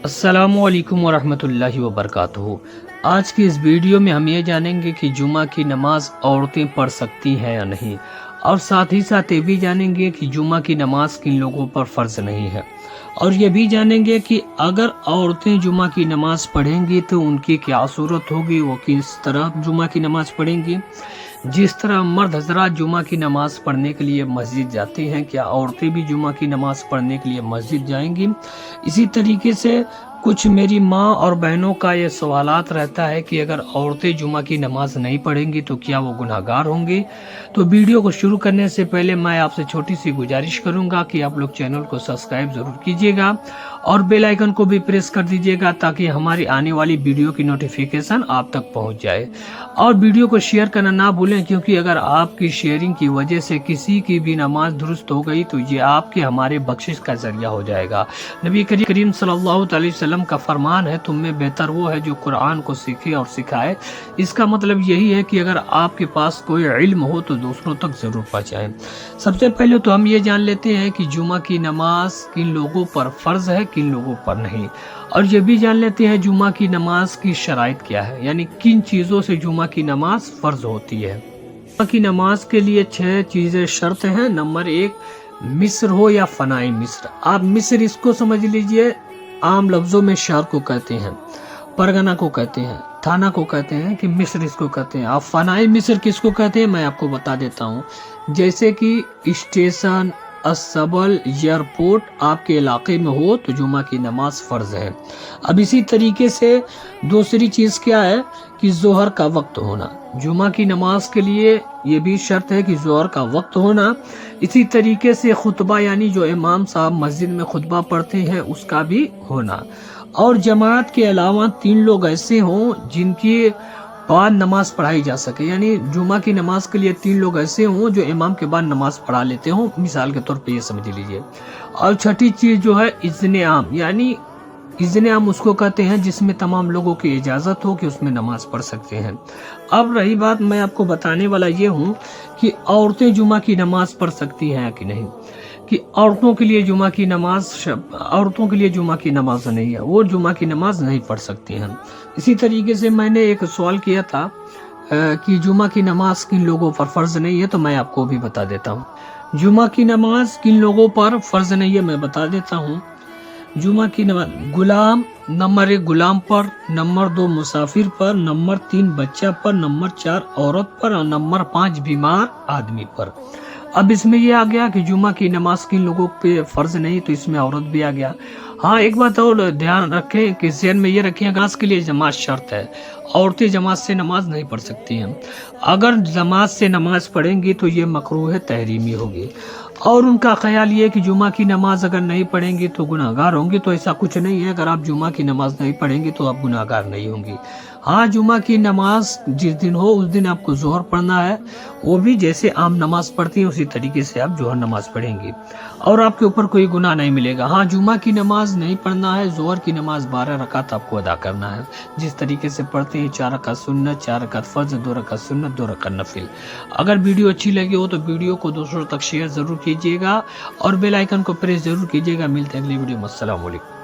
अस्सलामुअलैकुम वरहमतुल्लाहि वबरकातुहू। आज की इस वीडियो में हम ये जानेंगे कि जुमा की नमाज औरतें पढ़ सकती हैं या नहीं, और साथ ही साथ ये भी जानेंगे कि जुमा की नमाज किन लोगों पर फ़र्ज नहीं है, और ये भी जानेंगे कि अगर औरतें जुमा की नमाज पढ़ेंगी तो उनकी क्या सूरत होगी, वो किस तरह जुमा की नमाज पढ़ेंगी। जिस तरह मर्द हजरात जुमा की नमाज पढ़ने के लिए मस्जिद जाती हैं, क्या औरतें भी जुमा की नमाज पढ़ने के लिए मस्जिद जाएंगी। इसी तरीके से कुछ मेरी माँ और बहनों का ये सवालात रहता है कि अगर औरतें जुमा की नमाज नहीं पढ़ेंगी तो क्या वो गुनाहगार होंगी। तो वीडियो को शुरू करने से पहले मैं आपसे छोटी सी गुजारिश करूंगा कि आप लोग चैनल को सब्सक्राइब जरूर कीजिएगा और बेल आइकन को भी प्रेस कर दीजिएगा ताकि हमारी आने वाली वीडियो की नोटिफिकेशन आप तक पहुंच जाए। और वीडियो को शेयर करना ना भूलें, क्योंकि अगर आपकी शेयरिंग की वजह से किसी की भी नमाज दुरुस्त हो गई तो ये आपके हमारे बख्शिश का जरिया हो जाएगा। नबी करीम सल्लल्लाहु अलैहि वसल्लम का फरमान है, तुम में बेहतर वो है जो कुरान को सीखे और सिखाए। इसका मतलब यही है कि अगर आपके पास कोई इल्म हो तो दूसरों तक जरूर पहुंचाएं। सबसे पहले तो हम ये जान लेते हैं कि जुमा की नमाज किन लोगों पर फर्ज है, किन लोगों पर नहीं, और ये भी जान लेते हैं जुमा की नमाज की शराइत क्या है, यानी किन चीज़ों से जुमा की नमाज फर्ज होती है। जुमा की नमाज के लिए 6 चीज़ें शर्त हैं। नंबर 1, मिस्र हो या फनाई मिस्र। आप मिस्र इसको समझ लीजिए, आम लफ्जों में शहर को कहते हैं, परगना को कहते हैं, थाना को कहते हैं, कि मिस्र इसको कहते हैं। आप फनाई मिस्र किसको कहते हैं मैं आपको बता देता हूँ। जैसे कि स्टेशन, असबल, एयरपोर्ट आपके इलाके में हो तो जुमा की नमाज फ़र्ज है। अब इसी तरीके से दूसरी चीज़ क्या है कि जोहर का वक्त होना। जुमा की नमाज के लिए ये भी शर्त है कि जोहर का वक्त होना। इसी तरीके से खुतबा, यानी जो इमाम साहब मस्जिद में खुतबा पढ़ते हैं उसका भी होना। और जमात के अलावा 3 लोग ऐसे हों जिनकी बाद नमाज पढ़ाई जा सके, यानी जुमा की नमाज के लिए 3 लोग ऐसे हों जो इमाम के बाद नमाज पढ़ा लेते हों, मिसाल के तौर पे ये समझ लीजिए। और छठी चीज़ जो है इज़्ने आम, यानी इज़्ने आम उसको कहते हैं जिसमें तमाम लोगों की इजाज़त हो कि उसमें नमाज पढ़ सकते हैं। अब रही बात, मैं आपको बताने वाला ये हूँ कि औरतें जुमा की नमाज पढ़ सकती हैं कि नहीं, कि औरतों के लिए जुमा की नमाज नहीं है, वो जुमा की नमाज नहीं पढ़ सकती हैं। इसी तरीके से मैंने एक सवाल किया था कि जुमा की नमाज किन लोगों पर फ़र्ज नहीं है, तो मैं आपको भी बता देता हूँ। जुमा की नमाज किन लोगों पर फ़र्ज नहीं है मैं बता देता हूँ। जुमा की नमाज गुलाम, नंबर 1 गुलाम पर, नंबर 2 मुसाफिर पर, नंबर 3 बच्चा पर, नंबर 4 औरत पर, और नंबर 5 बीमार आदमी पर। अब इसमें ये आ गया कि जुमा की नमाज किन लोगों पे फ़र्ज नहीं, तो इसमें औरत भी आ गया। हाँ, एक बात और ध्यान रखें कि ज़हन में ये रखें, नमाज के लिए जमात शर्त है। औरतें जमात से नमाज नहीं पढ़ सकती हैं। अगर जमात से नमाज पढ़ेंगी तो ये मकरूह तहरीमी होगी। और उनका ख्याल ये है कि जुमा की नमाज अगर नहीं पढ़ेंगी तो गुनाहगार होंगी, तो ऐसा कुछ नहीं है। अगर आप जुमा की नमाज नहीं पढ़ेंगी तो आप गुनाहगार नहीं होंगी। हाँ, जुमा की नमाज जिस दिन हो उस दिन आपको जोहर पढ़ना है, वो भी जैसे आम नमाज पढ़ती है उसी तरीके से आप जोहर नमाज पढ़ेंगी और आपके ऊपर कोई गुनाह नहीं मिलेगा। हाँ, जुमा की नमाज नहीं पढ़ना है, जोहर की नमाज 12 रकात आपको अदा करना है, जिस तरीके से पढ़ते हैं 4 रकात सुन्नत, 4 रकात फर्ज, 2 रकात सुन्नत, 2 रकात नफिल। अगर वीडियो अच्छी लगी हो तो वीडियो को दूसरों तक शेयर जरूर कीजिएगा और बेल आइकन को प्रेस जरूर कीजिएगा। मिलते हैं अगली वीडियो में। अस्सलाम वालेकुम।